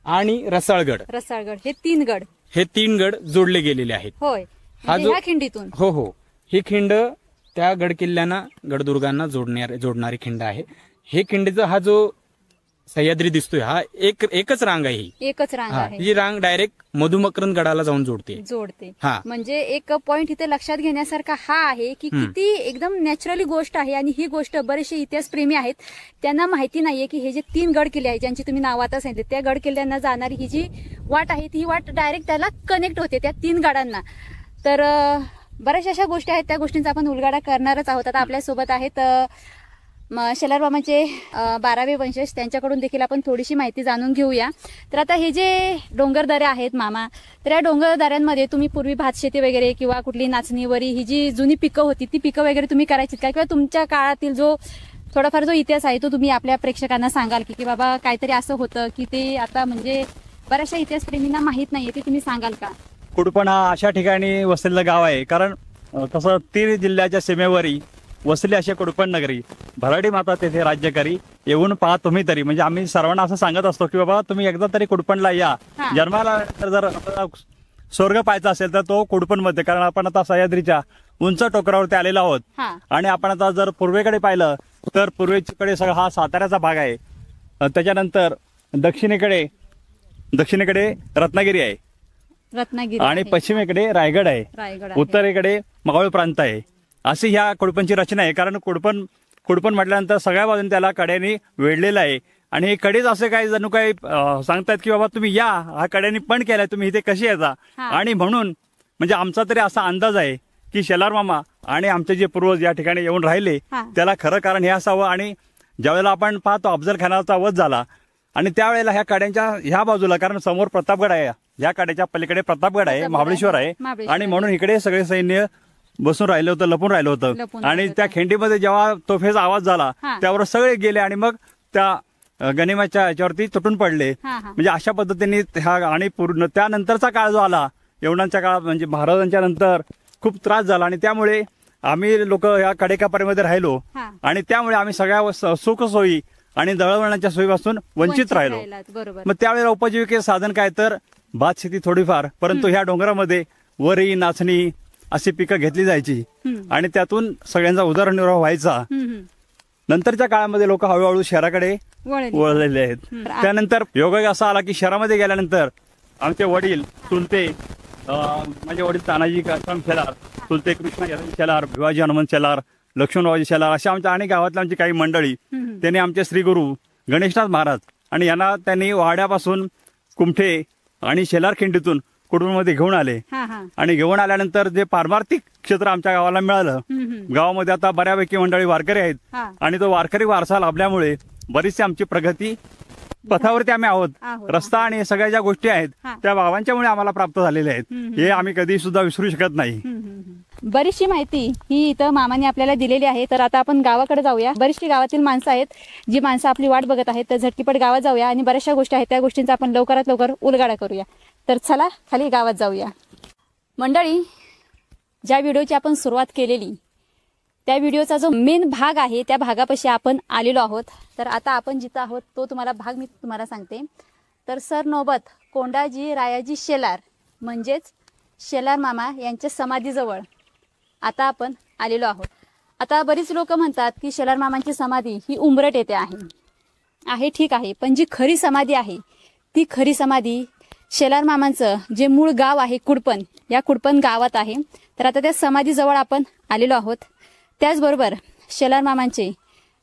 Speaker 2: आणि रसाळगड हे तीन गड जोडले गेलेले आहेत. हा जो
Speaker 1: खिंडीतून
Speaker 2: हो ही खिंड त्या गड किल्ल्यांना, गडदुर्गांना जोडणारी खिंड आहे. हे खिंडीचा हा जो सह्याद्री दिसतोय हा एकच रांग आहे.
Speaker 1: एकच रांग आहे.
Speaker 2: ही रांग डायरेक्ट मधुमकरंद गडाला जाऊन जोडते.
Speaker 1: म्हणजे एक पॉइंट इथे लक्षात घेण्यासारखा हा आहे की किती एकदम नॅचरली गोष्ट आहे. आणि ही गोष्ट बरेचसे इतिहासप्रेमी आहेत त्यांना माहिती नाहीये की हे जे 3 गड किल्ले आहेत ज्यांची तुम्ही नाव आता सांगितले, त्या गड किल्ल्यांना जाणारी ही जी वाट आहे ती वाट डायरेक्ट त्याला कनेक्ट होते त्या 3 गडांना. तर बऱ्याचशा अशा गोष्टी आहेत, त्या गोष्टींचा आपण उलगडा करणारच आहोत. आता आपल्यासोबत आहेत शेलार मामाचे 12वे वंशज, त्यांच्याकडून देखील आपण थोडीशी माहिती जाणून घेऊया. तर आता हे जे डोंगरदऱ्या आहेत मामा, तर या डोंगरदऱ्यांमध्ये तुम्ही पूर्वी भातशेती वगैरे किंवा कुठली नाचणी वरी ही जी जुनी पिकं होती ती पिकं वगैरे तुम्ही करायची का, किंवा तुमच्या काळातील जो थोडाफार जो इतिहास आहे तो तुम्ही आपल्या प्रेक्षकांना सांगाल की बाबा काहीतरी असं होतं की ते आता म्हणजे बऱ्याचशा इतिहासप्रेमींना माहीत नाहीये, ते तुम्ही सांगाल का?
Speaker 3: कुडपण हा अशा ठिकाणी वसलेलं गाव आहे, कारण कसं 3 जिल्ह्याच्या सीमेवरी वसली अशी कुडपण नगरी, भराडी माता तेथे राज्य करी, येऊन पहा तुम्ही तरी. म्हणजे आम्ही सर्वांना असं सांगत असतो की बाबा तुम्ही एकदा तरी कुडपणला या. जन्माला जर स्वर्ग पाहायचा असेल तर तो कुडपण मध्ये, कारण आपण आता सह्याद्रीच्या उंच टोकरावरती आलेलो आहोत. आणि आपण आता जर पूर्वेकडे पाहिलं तर पूर्वेकडे सगळा हा साताऱ्याचा भाग आहे. त्याच्यानंतर दक्षिणेकडे रत्नागिरी आहे, आणि पश्चिमेकडे रायगड आहे, उत्तरेकडे मावळ प्रांत आहे. अशी ह्या कुडपणची रचना आहे. कारण कुडपण म्हटल्यानंतर सगळ्या बाजूने त्याला कड्यांनी वेढलेलं आहे. आणि हे कडेच असे काही जणू काही सांगतात की बाबा तुम्ही या, हा कड्यांनी पण केलाय, तुम्ही इथे कशी यायचा. आणि म्हणून म्हणजे आमचा तरी असा अंदाज आहे की शेलार मामा आणि आमचे जे पूर्वज या ठिकाणी येऊन राहिले त्याला खरं कारण हे असावं. आणि ज्यावेळेला आपण पाहतो अफजल खानाचा वध झाला आणि त्यावेळेला ह्या कड्यांच्या ह्या बाजूला, कारण समोर प्रतापगड आहे, ह्या कड्याच्या पलीकडे प्रतापगड आहे, महाबळेश्वर आहे, आणि म्हणून इकडे सगळे सैन्य बसून राहिलं होतं, लपून राहिलं होतं. आणि त्या खिंडीमध्ये जेव्हा तोफेचा आवाज झाला त्यावर सगळे गेले आणि मग त्या गनिमाच्या याच्यावरती तुटून पडले. म्हणजे अशा पद्धतीने आणि पूर्ण त्यानंतरचा काळ जो आला यवनांच्या काळात, म्हणजे महाराजांच्या नंतर खूप त्रास झाला. आणि त्यामुळे आम्ही लोक या कडेकापारीमध्ये राहिलो, आणि त्यामुळे आम्ही सगळ्या सुखसोयी आणि दळणवळणाच्या सोयीपासून वंचित राहिलो. मग त्यावेळेला उपजीविकेचं साधन काय तर भात शेती थोडीफार, परंतु ह्या डोंगरामध्ये वरी, नाचणी अशी पिकं घेतली जायची आणि त्यातून सगळ्यांचा उदरनिर्वाह व्हायचा. नंतरच्या काळामध्ये लोक हळूहळू शहराकडे वळलेले आहेत. त्यानंतर योग असा आला की शहरामध्ये गेल्यानंतर आमचे वडील, चुलते, माझे वडील तानाजी शेलार, चुलते कृष्ण शेलार, भिवाजी हनुमंत शेलार, लक्ष्मणरावजी शेलार, अशा आमच्या अनेक गावातल्या आमची काही मंडळी, त्यांनी आमचे श्रीगुरु गणेशनाथ महाराज आणि यांना त्यांनी वाड्यापासून कुमठे आणि शेलार खिंडीतून कुटुंबामध्ये घेऊन आले. आणि घेऊन आल्यानंतर जे पारमार्थिक क्षेत्र आमच्या गावाला मिळालं, गावामध्ये आता बऱ्यापैकी मंडळी वारकरी आहेत, आणि तो वारकरी वारसा लाभल्यामुळे बरीचशी आमची प्रगती पथावरती आम्ही आहोत. रस्ता आणि सगळ्या ज्या गोष्टी आहेत त्या बाबांच्यामुळे आम्हाला प्राप्त झालेल्या आहेत, हे आम्ही कधी सुद्धा विसरू शकत नाही.
Speaker 1: बरीचशी माहिती ही इथं मामाने आपल्याला दिलेली आहे. तर आता आपण गावाकडे जाऊया. बरीचशी गावातील माणसं आहेत, जी माणसं आपली वाट बघत आहेत. तर झटकीपट गावात जाऊया आणि बऱ्याचशा गोष्टी आहेत, त्या गोष्टींचा आपण लवकरात लवकर उलगाडा करूया. तर चला खाली गावात जाऊया. मंडळी, ज्या व्हिडिओची आपण सुरुवात केलेली त्या व्हिडिओचा जो मेन भाग आहे त्या भागापाशी आपण आलेलो आहोत. तर आता आपण जिथं आहोत तो तुम्हाला भाग मी तुम्हाला सांगते. तर सरनोबत कोंडाजी रायाजी शेलार म्हणजेच शेलार मामा यांच्या समाधीजवळ आता आपण आलेलो आहोत. आता बरीच लोक म्हणतात की शेलार मामांची समाधी ही उंबरट येथे आहे. ठीक आहे, पण जी खरी समाधी आहे ती खरी समाधी शेलार मामांचं जे मूळ गाव आहे कुडपण, या कुडपण गावात आहे. तर आता त्या समाधीजवळ आपण आलेलो आहोत. त्याचबरोबर शेलार मामांचे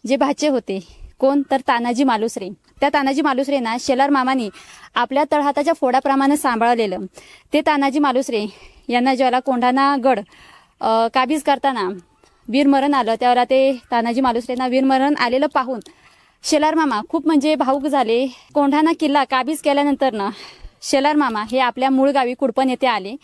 Speaker 1: जे भाचे होते कोण, तर तानाजी मालुसरे. त्या तानाजी मालुसरेंना शेलार मामांनी आपल्या तळहाताच्या फोडाप्रमाणे सांभाळलेलं. ते तानाजी मालुसरे यांना ज्याला कोंढाणा गड काबीज करताना वीरमरण आलं, त्यावेळेला ते तानाजी मालुसरेंना वीरमरण आलेलं पाहून शेलार मामा खूप म्हणजे भावूक झाले. कोंढाणा किल्ला काबीज केल्यानंतर ना शेलार मामा हे आपल्या मूळ गावी कुडपण येथे आले.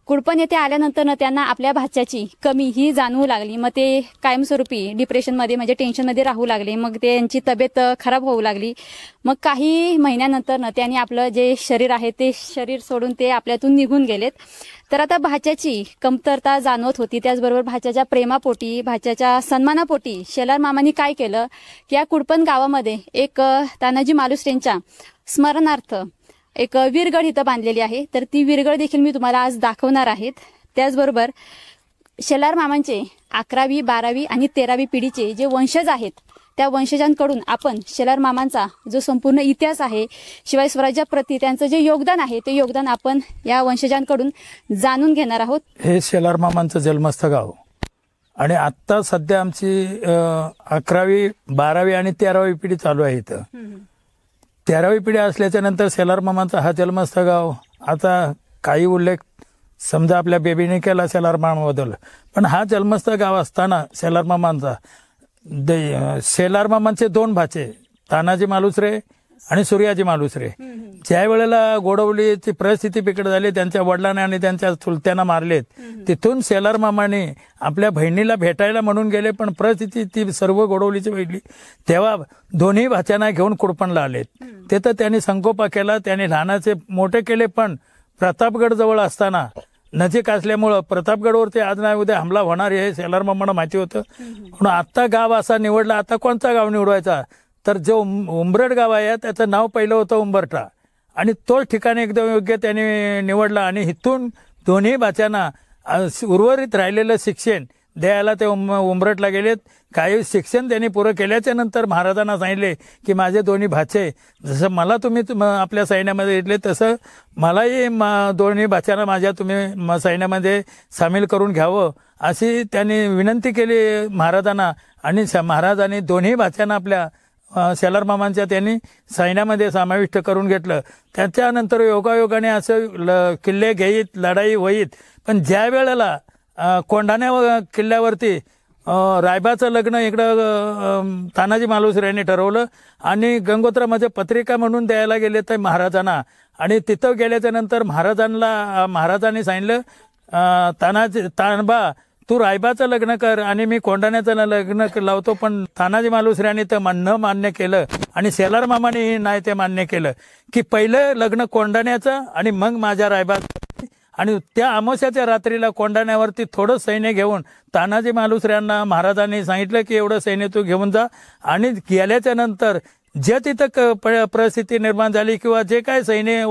Speaker 1: कुडपण येथे आल्यानंतर त्यांना आपल्या भाच्याची कमी ही जाणवू लागली. मग ते कायमस्वरूपी डिप्रेशनमध्ये म्हणजे टेन्शनमध्ये राहू लागले. मग त्यांची तब्येत खराब होऊ लागली. मग काही महिन्यानंतर त्यांनी आपलं जे शरीर आहे ते शरीर सोडून ते आपल्यातून निघून गेलेत. तर आता भाच्याची कमतरता जाणवत होती. त्याचबरोबर भाच्याच्या प्रेमापोटी, भाच्याच्या सन्मानापोटी शेलार मामांनी काय केलं की या कुडपण गावामध्ये एक तानाजी मालुसरेंच्या स्मरणार्थ एक वीरगड इथं बांधलेली आहे. तर ती वीरगड देखील मी तुम्हाला आज दाखवणार आहेत. त्याचबरोबर शेलार मामांचे 11वी, 12वी आणि 13वी पिढीचे जे वंशज आहेत त्या वंशजांकडून आपण शेलार मामांचा जो संपूर्ण इतिहास आहे, शिवाय स्वराज्याप्रती त्यांचं जे योगदान आहे ते योगदान आपण या वंशजांकडून जाणून घेणार आहोत.
Speaker 4: हे शेलार मामांचं जन्मस्थळ गाव आणि आता सध्या आमची 11वी, 12वी आणि 13वी पिढी चालू आहे इथं. 13वी पिढी असल्याच्या नंतर शेलार मामांचा हा जन्मस्थळ गाव. आता काही उल्लेख समजा आपल्या बेबीने केला शेलार मामाबद्दल, पण हा जन्मस्थळ गाव असताना शेलार मामांचा शेलार मामांचे 2 भाचे तानाजी मालुसरे आणि सूर्याजी मालुसरे ज्या वेळेला गोडवलीची परिस्थिती बिकट झाली, त्यांच्या वडिलांना आणि त्यांच्या चुलत्यांना मारलेत. तिथून शेलार मामाने आपल्या बहिणीला भेटायला म्हणून गेले, पण परिस्थिती ती सर्व गोडवलीची वेगळी. तेव्हा दोन्ही भाच्यांना घेऊन कुडपणला आलेत. तिथं त्यांनी संकोपा केला, त्यांनी लहानाचे मोठे केले. पण प्रतापगड जवळ असताना नजीक असल्यामुळं प्रतापगडवरती आज नाही उद्या हमला होणार हे शेलार मामांना माहिती होतं. म्हणून आता गाव असा निवडला. आता कोणता गाव निवडायचा, तर जो उंबरट गाव आहे त्याचं नाव पहिलं होतं उंबरठा आणि तोच ठिकाणी एकदम योग्य त्यांनी निवडला. आणि इथून दोन्ही भाच्यांना उर्वरित राहिलेलं शिक्षण द्यायला ते उंबरटला गेलेत. काही शिक्षण त्यांनी पुरं केल्याच्या नंतर महाराजांना सांगितले की माझे दोन्ही भाचे जसं मला तुम्ही आपल्या सैन्यामध्ये घेतले तसं मलाही दोन्ही भाच्यांना माझ्या तुम्ही सैन्यामध्ये सामील करून घ्यावं अशी त्यांनी विनंती केली महाराजांना. आणि महाराजांनी दोन्ही भाच्यांना आपल्या शेलार मामांच्या त्यांनी सैन्यामध्ये समाविष्ट करून घेतलं. त्याच्यानंतर योगायोगाने असं किल्ले घेईत, लढाई होईत. पण ज्या वेळेला कोंढाणा किल्ल्यावरती रायबाचं लग्न इकडं तानाजी मालुसरे यांनी ठरवलं आणि गंगोत्रामध्ये पत्रिका म्हणून द्यायला गेले तर महाराजांना. आणि तिथं गेल्याच्या नंतर महाराजांनी सांगितलं तानबा तू रायबाचं लग्न कर आणि मी कोंढाण्याचं लग्न लावतो. पण तानाजी मालुसऱ्यांनी ते न मान्य केलं आणि शेलार मामाने नाही ते मान्य केलं की पहिलं लग्न कोंढाण्याचं आणि मग माझ्या रायबाचं. आणि त्या अमावस्याच्या रात्रीला कोंढाण्यावरती थोडं सैन्य घेऊन तानाजी मालुसऱ्यांना महाराजांनी सांगितलं की एवढं सैन्य तू घेऊन जा. आणि गेल्याच्या नंतर जे तिथं परिस्थिती निर्माण झाली किंवा जे काय सैन्य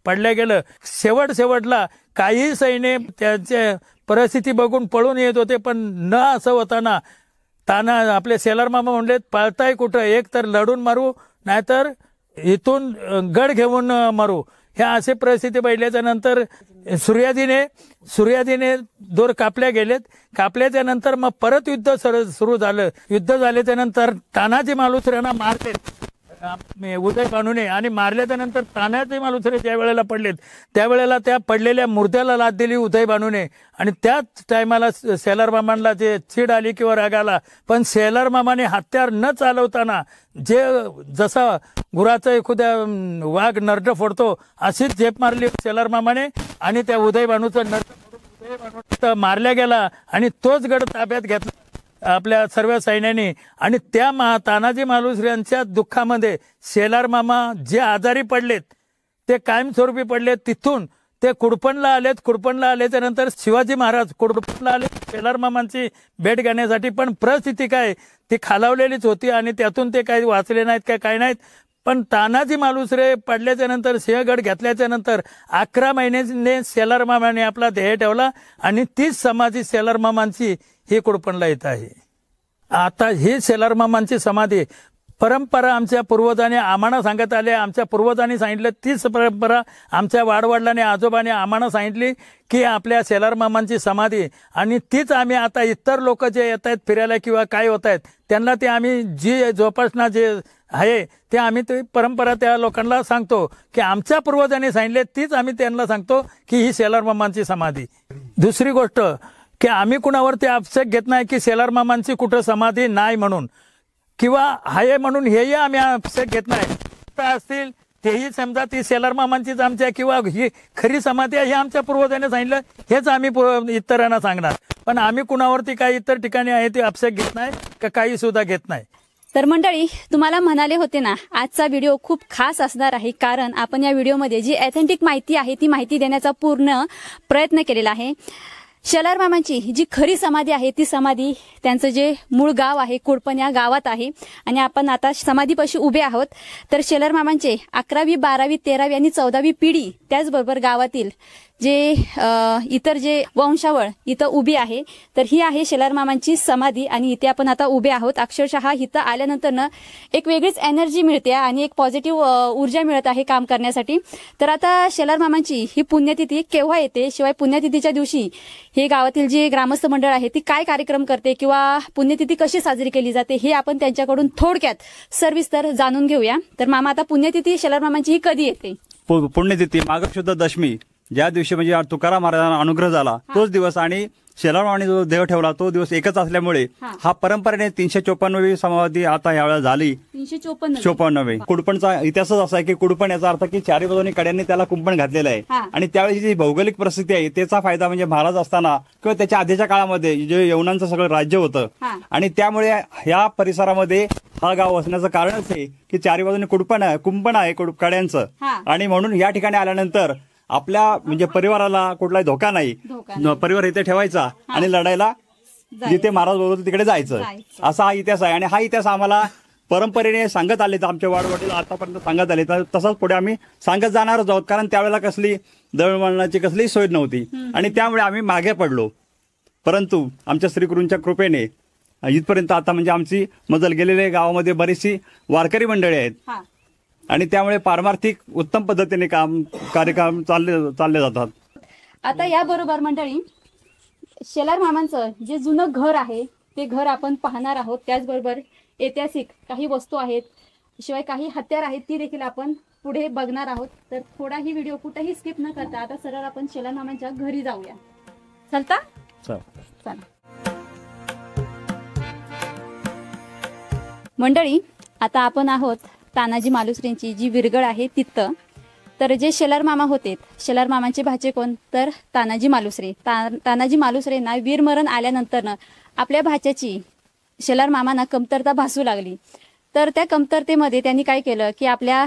Speaker 4: पडल्या गेलं, शेवटला काही सैन्य त्यांचे परिस्थिती बघून पळून येत होते. पण न असं होताना आपले शेलार मामा म्हणले पळताय कुठं, एक तर लढून मारू नाहीतर इथून गड घेऊन मारू. ह्या असे परिस्थिती बघितल्याच्या नंतर सूर्याजीने दोर कापल्या गेलेत. कापल्याच्या नंतर मग परत युद्ध सुरू झालं. युद्ध झाल्याच्या नंतर तानाजी मालुसऱ्यांना मारले उदय भानूने आणि मारल्याच्या नंतर तानाजी मालुसरे ज्या वेळेला पडलेत त्यावेळेला त्या पडलेल्या मुर्द्याला लाथ दिली उदय भानूने. आणि त्याच टायमाला शेलार मामांना जे चीड आली किंवा राग आला, पण शेलार मामाने हत्यार न चालवताना जे जसा गुराचा एखाद्या वाघ नरड फोडतो अशीच झेप मारली शेलार मामाने आणि त्या उदय भानूचं नरड तर मारल्या गेला आणि तोच गड ताब्यात घेतला आपल्या सर्व सैन्यांनी. आणि त्या तानाजी मालुसरे यांच्या दुःखामध्ये शेलार मामा जे आजारी पडलेत ते कायमस्वरूपी पडलेत. तिथून ते कुडपणला आलेत. कुडपणला आल्याच्या नंतर शिवाजी महाराज कुडपणला आले शेलार मामांची भेट घेण्यासाठी. पण परिस्थिती काय ती खालावलेलीच होती आणि त्यातून ते काही वाचले नाहीत काय नाहीत. पण तानाजी मालुसरे पडल्याच्या नंतर सिंहगड घेतल्याच्या नंतर 11 महिन्याने शेलार मामाने आपला ध्येय ठेवला आणि तीच समाधी शेलार मामांची ही कुडपणला येत आहे. आता ही शेलार मामांची समाधी परंपरा आमच्या पूर्वजांनी आम्हाला सांगत आले. आमच्या पूर्वजांनी सांगितलं तीच परंपरा आमच्या वाडवडिलांनी आजोबांनी आम्हाला सांगितली की आपल्या शेलार मामांची समाधी. आणि तीच आम्ही आता इतर लोक जे येत आहेत फिरायला किंवा काय होत आहेत त्यांना ते आम्ही जी जोपासना जे आहे ते आम्ही ते परंपरा त्या लोकांना सांगतो की आमच्या पूर्वजांनी सांगितले तीच आम्ही त्यांना सांगतो की ही शेलार मामांची समाधी. दुसरी गोष्ट की आम्ही कुणावरती आक्षेप घेत नाही की शेलार मामांची कुठं समाधी नाही म्हणून किंवा आहे म्हणून हेही आम्ही आक्षेप घेत नाही. असतील तेही समजा ती शेलार मामांचीच आमच्या किंवा ही खरी समाधी आहे हे आमच्या पूर्वजांनी सांगितलं हेच आम्ही इतरांना सांगणार. पण आम्ही कुणावरती काही इतर ठिकाणी आहे ते आक्षेप घेत नाही का काही सुद्धा घेत नाही.
Speaker 1: तर मंडळी तुम्हाला म्हणाले होते ना आजचा व्हिडिओ खूप खास असणार आहे कारण आपण या व्हिडिओमध्ये जी ऑथेंटिक माहिती आहे ती माहिती देण्याचा पूर्ण प्रयत्न केलेला आहे. शेलार मामांची जी खरी समाधी आहे ती समाधी त्यांचं जे मूळ गाव आहे कुडपण या गावात आहे आणि आपण आता समाधीपाशी उभे आहोत. तर शेलार मामांचे 11वी 12वी 13वी आणि 14वी पिढी त्याचबरोबर गावातील जे इतर जे वंशावळ इथं उभी आहे. तर ही आहे शेलार मामांची समाधी आणि इथे आपण आता उभे आहोत. अक्षरशः इथं आल्यानंतर ना एक वेगळीच एनर्जी मिळते आणि एक पॉझिटिव्ह ऊर्जा मिळत आहे काम करण्यासाठी. तर आता शेलार मामांची ही पुण्यतिथी केव्हा येते शिवाय पुण्यतिथीच्या दिवशी हे गावातील जे ग्रामस्थ मंडळ आहे ती काय कार्यक्रम करते किंवा पुण्यतिथी कशी साजरी केली जाते हे आपण त्यांच्याकडून थोडक्यात सविस्तर जाणून घेऊया. तर मामा आता पुण्यतिथी शेलार मामांची ही कधी येते?
Speaker 3: पुण्यतिथी माघ शुद्ध दशमी ज्या दिवशी म्हणजे तुकाराम महाराजांना अनुग्रह झाला तोच दिवस आणि शेलार मामांनी जो देव ठेवला तो दिवस एकच असल्यामुळे हा परंपरेने 354वी समाधी आता यावेळेला झाली. 354 कुडपणचा इतिहासच असा आहे की कुडपण याचा अर्थ की चारी बाजूनी कड्यांनी त्याला कुंपण घातलेलं आहे. आणि त्यावेळी जी भौगोलिक परिस्थिती आहे त्याचा फायदा म्हणजे महाराज असताना किंवा त्याच्या आधीच्या काळामध्ये जे यवनांचं सगळं राज्य होतं आणि त्यामुळे या परिसरामध्ये हा गाव वसण्याचं कारणच आहे की चारी बाजूने कुंपण आहे कड्यांचं. आणि म्हणून या ठिकाणी आल्यानंतर आपल्या म्हणजे परिवाराला कुठलाही धोका नाही. परिवार इथे ठेवायचा आणि लढायला जिथे महाराज बोलवतो तिकडे जायचं असा हा इतिहास आहे. आणि हा इतिहास आम्हाला परंपरेने सांगत आले आमच्या वाडवडील आतापर्यंत सांगत आले तर तसंच पुढे आम्ही सांगत जाणारच आहोत कारण त्यावेळेला कसली दळणवळणाची कसलीही सोय नव्हती आणि त्यामुळे आम्ही मागे पडलो. परंतु आमच्या श्रीगुरूंच्या कृपेने इथपर्यंत आता म्हणजे आमची मजल गेलेल्या गावामध्ये बरीचशी वारकरी मंडळी आहेत आणि त्यामुळे पारमार्थिक उत्तम पद्धतीने कार्यक्रम चालले जातात.
Speaker 1: आता याबरोबर मंडळी शेलार मामांचं जे जुनं घर आहे ते घर आपण पाहणार आहोत. त्याचबरोबर ऐतिहासिक काही वस्तू आहेत शिवाय काही हत्यार आहेत ती देखील आपण पुढे बघणार आहोत. तर थोडाही व्हिडिओ कुठेही स्किप न करता आता सरळ आपण शेलार मामांच्या घरी जाऊया. चलता चला मंडळी आता आपण आहोत तानाजी मालुसरेंची जी विरगळ आहे तिथं. तर जे शेलार मामा होते शेलार मामांचे भाचे कोण तर तानाजी मालुसरे. तानाजी मालुसरेंना वीरमरण आल्यानंतर आपल्या भाच्याची शेलार मामांना कमतरता भासू लागली. तर त्या कमतरतेमध्ये त्यांनी काय केलं की आपल्या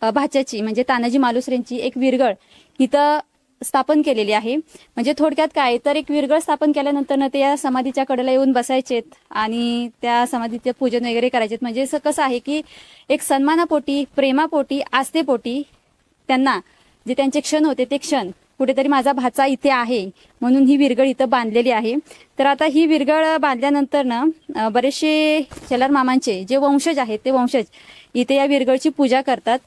Speaker 1: भाच्याची म्हणजे तानाजी मालुसरेंची एक विरगळ इथं स्थापन केलेली आहे. म्हणजे थोडक्यात काय तर एक विरगळ स्थापन केल्यानंतर ते या समाधीच्या कडेला येऊन बसायचेत आणि त्या समाधीचे पूजन वगैरे करायचेत. म्हणजे कसं आहे की एक सन्मानापोटी प्रेमापोटी आस्थेपोटी त्यांना जे त्यांचे क्षण होते ते क्षण कुठेतरी माझा भाचा इथे आहे म्हणून ही विरगळ इथं बांधलेली आहे. तर आता ही विरगळ बांधल्यानंतर ना बरेचसे शेलार मामांचे जे वंशज आहेत ते वंशज इथे या विरगळची पूजा करतात.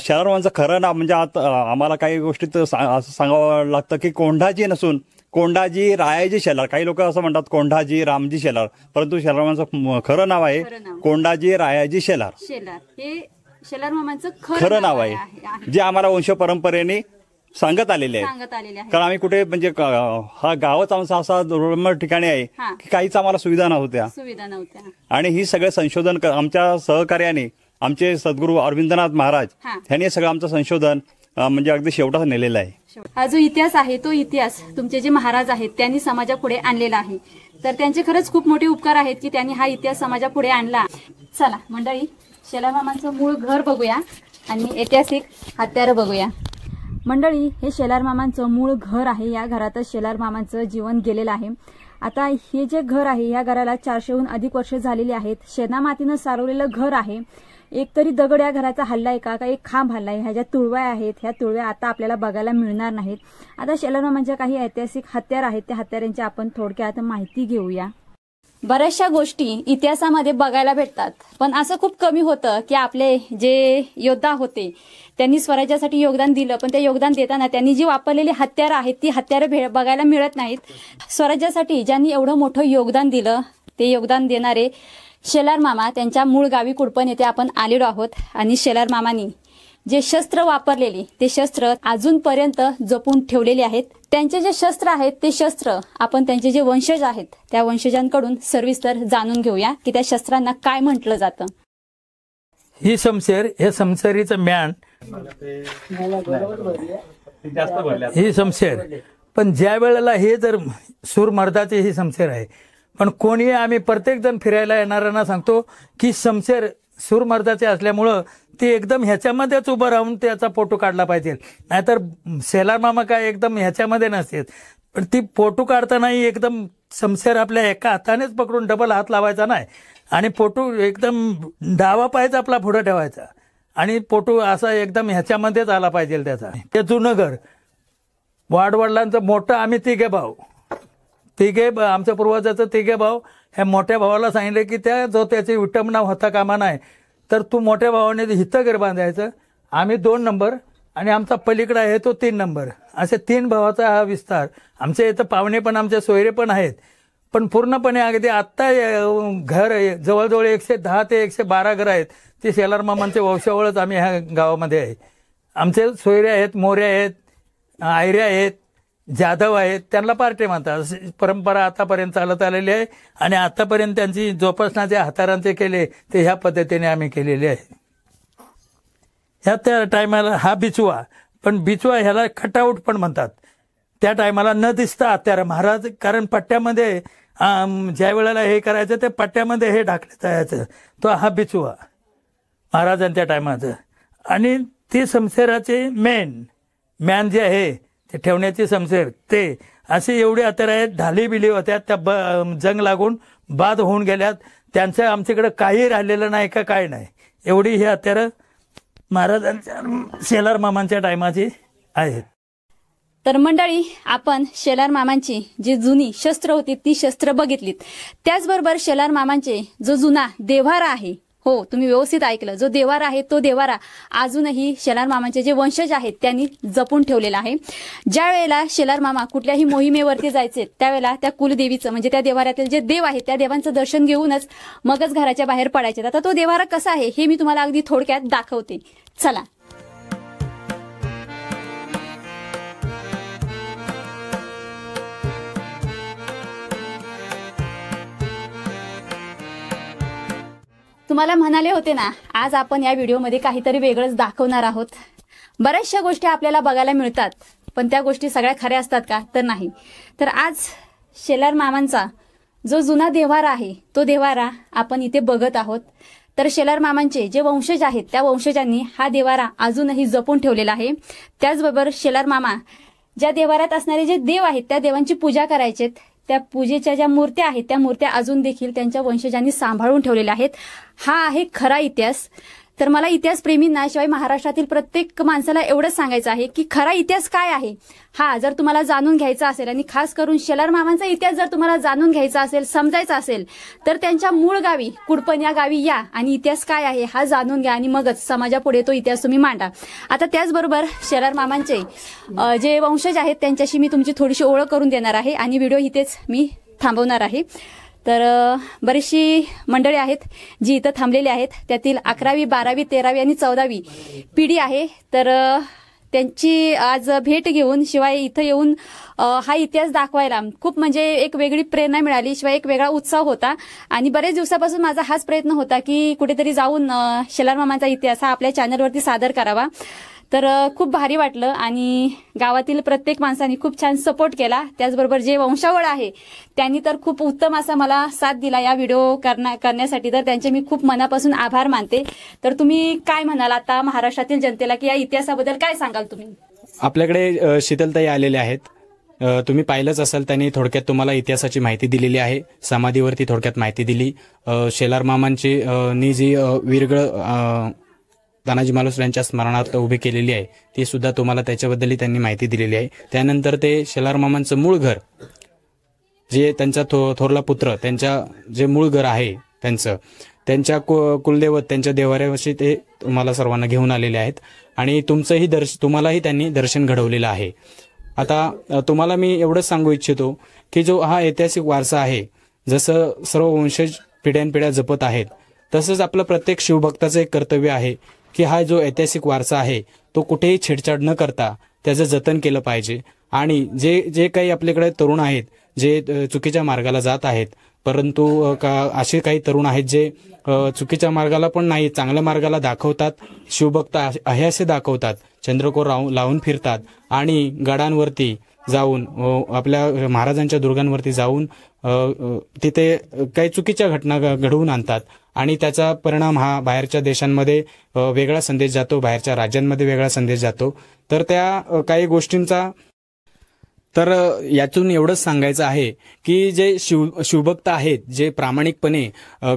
Speaker 3: शेलार मामांचं खरं नाव म्हणजे आता आम्हाला काही गोष्टीत असं सांगावं लागतं की कोंढाजी नसून कोंढाजी रायाजी शेलार. काही लोक असं म्हणतात कोंढाजी रामजी शेलार परंतु शेलार मामांचं खरं नाव आहे कोंढाजी रायाजी शेलार.
Speaker 1: हे शेलार मामांचं
Speaker 3: खरं नाव आहे जे आम्हाला वंश परंपरेने सांगत आलेले आहे. कारण आम्ही कुठे म्हणजे हा गावच आमचा असा दुर्गम ठिकाणी आहे की काहीच आम्हाला सुविधा नव्हत्या. आणि ही सगळं संशोधन आमच्या सहकार्याने आमचे सद्गुरू अरविंदनाथ महाराज यांनी सगळं आमचं संशोधन म्हणजे अगदी शेवटाचा नेलेला आहे.
Speaker 1: हा जो इतिहास आहे तो इतिहास तुमचे जे महाराज आहेत त्यांनी समाजापुढे आणलेला आहे. तर त्यांचे खरंच खूप मोठे उपकार आहेत की त्यांनी हा इतिहास समाजापुढे आणला. चला मंडळी, शेलार मामांचं मूळ घर बघूया आणि ऐतिहासिक हत्यारं बघूया. मंडळी, हे शेलार मामांचं मूळ घर आहे. या घरातच शेलार मामांचं जीवन गेलेलं आहे. आता हे जे घर आहे या घराला 400हून अधिक वर्ष झालेली आहेत. शेणामातीनं सारवलेलं घर आहे. एक तरी दगड या घराचा हल्लाय का एक खांब हल्लाय. ह्या ज्या तुळव्या आहेत ह्या तुळव्या आता आपल्याला बघायला मिळणार नाहीत. आता शेलार मामांच्या काही ऐतिहासिक हत्यार आहेत, त्या हत्यारांची आपण थोडक्यात माहिती घेऊया. बऱ्याचशा गोष्टी इतिहासामध्ये बघायला भेटतात, पण असं खूप कमी होतं की आपले जे योद्धा होते त्यांनी स्वराज्यासाठी योगदान दिलं, पण ते योगदान देताना त्यांनी जी वापरलेली हत्यारं आहेत ती हत्यारं बघायला मिळत नाहीत. स्वराज्यासाठी ज्यांनी एवढं मोठं योगदान दिलं ते योगदान देणारे शेलार मामा त्यांच्या मूळ गावी कुडपण येथे आपण आलेलो आहोत. आणि शेलार मामांनी जे शस्त्र वापरलेली ते शस्त्र अजूनपर्यंत जपून ठेवलेले आहेत. त्यांचे जे शस्त्र आहेत ते शस्त्र आपण त्यांचे जे वंशज आहेत त्या वंशजांकडून सविस्तर जाणून घेऊया की त्या शस्त्रांना काय म्हटलं जातं.
Speaker 4: ही शमशेर, हे शमशेरीचं म्यान, ही शमशेर. पण ज्या वेळेला हे जर सूरमर्दाची ही शमशेर आहे, पण कोणी आम्ही प्रत्येक जण फिरायला येणाऱ्यांना सांगतो की शमशेर सूरमर्दाचे असल्यामुळं ती एकदम ह्याच्यामध्येच उभं राहून त्याचा फोटो काढला पाहिजे. नाहीतर शेलार मामा काय एकदम ह्याच्यामध्ये नसते, पण ती फोटो काढतानाही एकदम शमशेर आपल्या एका हातानेच पकडून डबल हात लावायचा नाही आणि फोटो एकदम डावा पायच आपला पुढे ठेवायचा आणि फोटो असा एकदम ह्याच्यामध्येच आला पाहिजे त्याचा. ते जुनं घर, वाडवडिलांचं मोठं आम्ही तिघे भाऊ, आमच्या पूर्वजाचं तिघे भाऊ. ह्या मोठ्या भावाला सांगितलं की त्याची विटंबना होता कामा नाही, तर तू मोठ्या भावाने हिथं घर बांधायचं, आम्ही 2 नंबर आणि आमचा पलीकडा आहे तो 3 नंबर, असे 3 भावाचा हा विस्तार. आमच्या इथं पाहुणे पण आमचे सोयरे पण आहेत, पण पूर्णपणे अगदी आत्ता घर जवळजवळ 110 ते 112 घर आहेत. ते शेलार मामांचे वंशावळच आम्ही ह्या गावामध्ये आहे. आमचे सोयरे आहेत, मोरे आहेत, आयरे आहेत, जाधव आहेत, त्यांना पार्टे म्हणतात. परंपरा आतापर्यंत चालत आलेली आहे आणि आतापर्यंत त्यांची जोपासना जे हातारांचे केले ते ह्या पद्धतीने आम्ही केलेले आहे. ह्या त्या टायमाला हा बिचवा, पण बिचवा ह्याला कटआउट पण म्हणतात. त्या टायमाला न दिसता हत्यार महाराज, कारण पट्ट्यामध्ये ज्या वेळेला हे करायचं ते पट्ट्यामध्ये हे ढाकलं जायचं, तो हा बिचवा महाराजांच्या टायमाचं. आणि ते शमशेराचे मॅन जे आहे ते ठेवण्याची शमशेर, ते असे एवढे हत्यार आहेत. ढाली बिली होत्या त्या जंग लागून बाद होऊन गेल्यात, त्यांचं आमच्याकडे काही राहिलेलं नाही का काय नाही. एवढी ही हत्यारं महाराजांच्या शेलार मामांच्या टायमाची आहेत.
Speaker 1: तर मंडळी, आपण शेलार मामांची जी जुनी शस्त्र होती ती शस्त्र बघितलीत. त्याचबरोबर शेलार मामांचे जो जुना देव्हारा आहे, हो तुम्ही व्यवस्थित ऐकलं, जो देवारा आहे तो देवारा अजूनही शेलार मामांचे जे वंशज आहेत त्यांनी जपून ठेवलेला आहे. ज्या वेळेला शेलार मामा कुठल्याही मोहिमेवरती जायचे त्यावेळेला त्या कुलदेवीचं म्हणजे त्या देवाऱ्यातील जे देव आहेत त्या देवांचं दर्शन घेऊनच मगच घराच्या बाहेर पडायचे. आता तो देवारा कसा आहे हे मी तुम्हाला अगदी थोडक्यात दाखवते. चला. तुम्हाला म्हणाले होते ना, आज आपण या व्हिडिओमध्ये काहीतरी वेगळंच दाखवणार आहोत. बऱ्याचशा गोष्टी आपल्याला बघायला मिळतात, पण त्या गोष्टी सगळ्या खऱ्या असतात का? तर नाही. तर आज शेलार मामांचा जो जुना देव्हारा आहे तो देव्हारा आपण इथे बघत आहोत. तर शेलार मामांचे जे वंशज आहेत त्या वंशजांनी हा देव्हारा अजूनही जपून ठेवलेला आहे. त्याचबरोबर शेलार मामा ज्या देव्हाऱ्यात असणारे जे देव आहेत त्या देवांची पूजा करायचेत, त्या पूजेच्या ज्या मूर्त्या आहेत त्या मूर्त्या अजून देखील त्यांच्या वंशजांनी सांभाळून ठेवलेल्या आहेत. हा आहे खरा इतिहास. तर मला इतिहास प्रेमींना शिवाय महाराष्ट्रातील प्रत्येक माणसाला एवढंच सांगायचं आहे की खरा इतिहास काय आहे हा जर तुम्हाला जाणून घ्यायचा असेल आणि खास करून शेलार मामांचा इतिहास जर तुम्हाला जाणून घ्यायचा असेल, समजायचा असेल, तर त्यांच्या मूळ गावी कुडपण या गावी या आणि इतिहास काय आहे हा जाणून घ्या आणि मगच समाजापुढे तो इतिहास तुम्ही मांडा. आता त्याचबरोबर शेलार मामांचे जे वंशज आहेत त्यांच्याशी मी तुमची थोडीशी ओळख करून देणार आहे आणि व्हिडिओ इथेच मी थांबवणार आहे. तर बरीचशी मंडळी आहेत जी इथं थांबलेली आहेत. त्यातील 11वी, 12वी, 13वी आणि 14वी पिढी आहे. तर त्यांची आज भेट घेऊन शिवाय इथं येऊन हा इतिहास दाखवायला खूप म्हणजे एक वेगळी प्रेरणा मिळाली, शिवाय एक वेगळा उत्साह होता. आणि बरेच दिवसापासून माझा हाच प्रयत्न होता की कुठेतरी जाऊन शेलार मामांचा इतिहास हा आपल्या चॅनलवरती सादर करावा. तर खूप भारी वाटलं आणि गावातील प्रत्येक माणसाने खूप छान सपोर्ट केला. त्याचबरोबर जे वंशावळ आहे त्यांनी तर खूप उत्तम असा मला साथ दिला या व्हिडिओ करण्यासाठी. तर त्यांचे मी खूप मनापासून आभार मानते. तर तुम्ही काय म्हणाल आता महाराष्ट्रातील जनतेला की या इतिहासाबद्दल काय सांगाल तुम्ही?
Speaker 2: आपल्याकडे शीतलताई आलेल्या आहेत. तुम्ही पाहिलंच असाल, त्यांनी थोडक्यात तुम्हाला इतिहासाची माहिती दिलेली आहे. समाधीवरती थोडक्यात माहिती दिली. शेलार मामांची नी जी वीरगळ तानाजी मालुसरे यांच्या स्मरणार्थ उभी केलेली आहे ती सुद्धा तुम्हाला त्याच्याबद्दलही त्यांनी माहिती दिलेली आहे. त्यानंतर ते शेलार मामांचं मूळ घर, जे त्यांचा थोरला पुत्र, त्यांच्या जे मूळ घर आहे त्यांच्या कुलदैवत, त्यांच्या देवाऱ्यावरशी ते तुम्हाला सर्वांना घेऊन आलेले आहेत आणि तुम्हालाही त्यांनी दर्शन घडवलेलं आहे. आता तुम्हाला मी एवढंच सांगू इच्छितो की जो हा ऐतिहासिक वारसा आहे, जसं सर्व वंशज पिढ्यानपिढ्या जपत आहेत, तसंच आपलं प्रत्येक शिवभक्ताचं एक कर्तव्य आहे की हा जो ऐतिहासिक वारसा आहे तो कुठेही छेडछाड न करता त्याचं जतन केलं पाहिजे. आणि जे काही आपल्याकडे तरुण आहेत जे चुकीच्या मार्गाला जात आहेत, परंतु असे काही तरुण आहेत जे चुकीच्या मार्गाला पण नाही, चांगल्या मार्गाला दाखवतात, शिवभक्त आहे असे दाखवतात, चंद्रकोर लावून फिरतात आणि गडांवरती जाऊन आपल्या महाराजांच्या दुर्गांवरती जाऊन तिथे काही चुकीच्या घटना घडवून आणतात आणि त्याचा परिणाम हा बाहेरच्या देशांमध्ये वेगळा संदेश जातो, बाहेरच्या राज्यांमध्ये वेगळा संदेश जातो. तर त्या काही गोष्टींचा तर यातून एवढंच सांगायचं आहे की जे शिवभक्त आहेत, जे प्रामाणिकपणे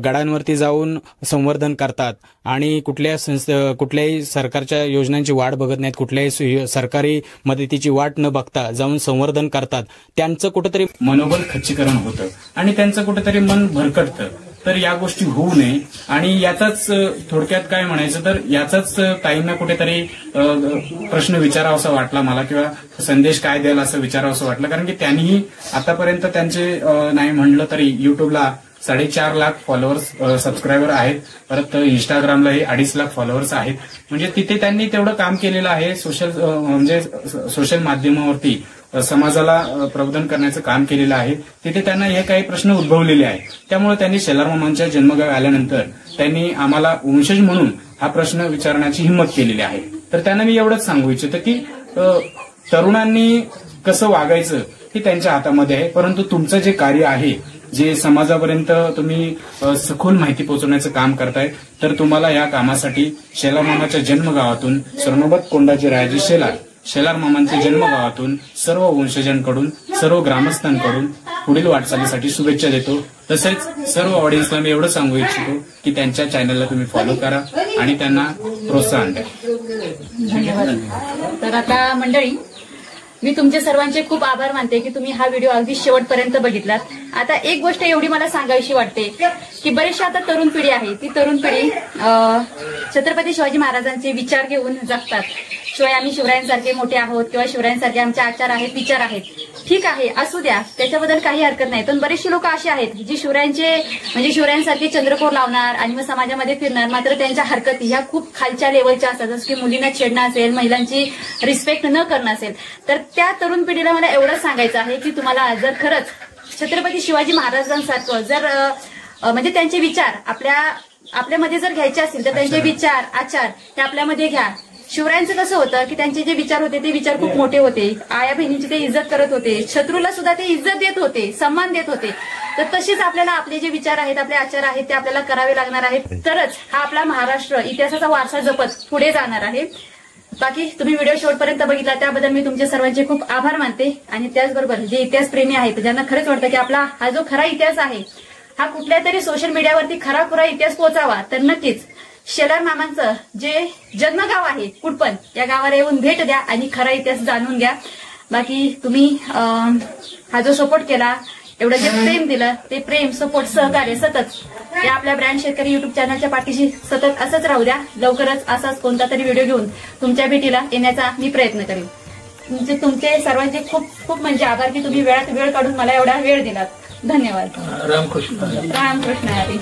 Speaker 2: गडांवरती जाऊन संवर्धन करतात आणि कुठल्याही सरकारच्या योजनांची वाट बघत नाहीत, कुठल्याही सरकारी मदतीची वाट न बघता जाऊन संवर्धन करतात, त्यांचं कुठेतरी मनोबल खच्चीकरण होतं आणि त्यांचं कुठेतरी मन भरकटतं. तर या गोष्टी होऊ नये आणि याचाच थोडक्यात काय म्हणायचं तर याचाच काहींना कुठेतरी प्रश्न विचारावासा वाटला मला, किंवा संदेश काय द्याल असं विचारावंसं वाटलं. कारण की त्यांनीही आतापर्यंत त्यांचे नाही म्हणलं तरी युट्यूबला 4.5 लाख फॉलोअर्स सबस्क्रायबर आहेत, परत इंस्टाग्रामलाही 2.5 लाख फॉलोअर्स आहेत. म्हणजे तिथे त्यांनी तेवढं काम केलेलं आहे. सोशल माध्यमावरती समाजाला प्रबोधन करण्याचं काम केलेलं आहे. तिथे त्यांना हे काही प्रश्न उद्भवलेले आहेत. त्यामुळे त्यांनी शेलार मामांच्या जन्मगावी आल्यानंतर त्यांनी आम्हाला वंशज म्हणून हा प्रश्न विचारण्याची हिंमत केलेली आहे. तर त्यांना मी एवढंच सांगू इच्छितो की तरुणांनी कसं वागायचं हे त्यांच्या हातामध्ये आहे, परंतु तुमचं जे कार्य आहे, जे समाजापर्यंत तुम्ही सखोल माहिती पोहोचवण्याचं काम करताय, तर तुम्हाला या कामासाठी शेलार मामाच्या जन्मगावातून स्वर्णोबत कोंडाजी रायाजी शेलार मामांच्या जन्मगावातून सर्व वंशजांकडून, सर्व ग्रामस्थांकडून पुढील वाटचालीसाठी शुभेच्छा देतो. तसेच सर्व ऑडियन्सला मी एवढं सांगू इच्छितो की त्यांच्या चॅनलला तुम्ही फॉलो करा आणि त्यांना प्रोत्साहन द्या.
Speaker 1: तर आता मंडळी, मी तुमचे सर्वांचे खूप आभार मानते की तुम्ही हा व्हिडिओ अगदी शेवटपर्यंत बघितलात. आता एक गोष्ट एवढी मला सांगावीशी वाटते की बरीचशी आता तरुण पिढी आहे, ती तरुण पिढी छत्रपती शिवाजी महाराजांचे विचार घेऊन जगतात. शिवाय आम्ही शिवरायांसारखे मोठे आहोत किंवा शिवरायांसारखे आमचे आचार आहेत, विचार आहेत, ठीक आहे, असू द्या, त्याच्याबद्दल काही हरकत नाही. पण बरेचसे लोक असे आहेत जी शिवरायांसारखे चंद्रकोर लावणार आणि मग समाजामध्ये फिरणार, मात्र त्यांच्या हरकती ह्या खूप खालच्या लेवलच्या असतात, जसं की मुलींना छेडणं असेल, महिलांची रिस्पेक्ट न करणं असेल. तर त्या तरुण पिढीला मला एवढंच सांगायचं आहे की तुम्हाला जर खरंच छत्रपती शिवाजी महाराजांसारखं जर म्हणजे त्यांचे विचार आपल्यामध्ये जर घ्यायचे असतील तर त्यांचे विचार, आचार हे आपल्यामध्ये घ्या. शिवरायांचं कसं होतं की त्यांचे जे विचार होते ते विचार खूप मोठे होते, आया बहिणींची ते इज्जत करत होते, शत्रूला सुद्धा ते इज्जत देत होते, सन्मान देत होते. तर तसेच आपल्याला आपले जे विचार आहेत, आपले आचार आहेत ते आपल्याला करावे लागणार आहेत, तरच हा आपला महाराष्ट्र इतिहासाचा वारसा जपत पुढे जाणार आहे. बाकी तुम्ही व्हिडिओ शेवटपर्यंत बघितला त्याबद्दल मी तुमचे सर्वांचे खूप आभार मानते. आणि त्याचबरोबर जे इतिहास प्रेमी आहेत, ज्यांना खरंच वाटतं की आपला हा जो खरा इतिहास आहे हा कुठल्या तरी सोशल मीडियावरती खरा इतिहास पोहोचावा, तर नक्कीच शेलार मामांचं जे जन्मगाव आहे कुडपण, या गावाला येऊन भेट द्या आणि खरा इतिहास जाणून घ्या. बाकी तुम्ही हा जो सपोर्ट केला, एवढं जे प्रेम दिलं, ते प्रेम, सपोर्ट, सहकार्य सतत या आपल्या ब्रँड शेतकरी युट्यूब चॅनलच्या पाठीशी सतत असंच राहू द्या. लवकरच असाच कोणता तरी व्हिडिओ घेऊन तुमच्या भेटीला येण्याचा मी प्रयत्न करेन. तुमचे सर्वांचे खूप खूप म्हणजे आभार की तुम्ही वेळात वेळ काढून मला एवढा वेळ दिलात. धन्यवाद.
Speaker 4: रामकृष्ण
Speaker 1: रामकृष्ण हरी.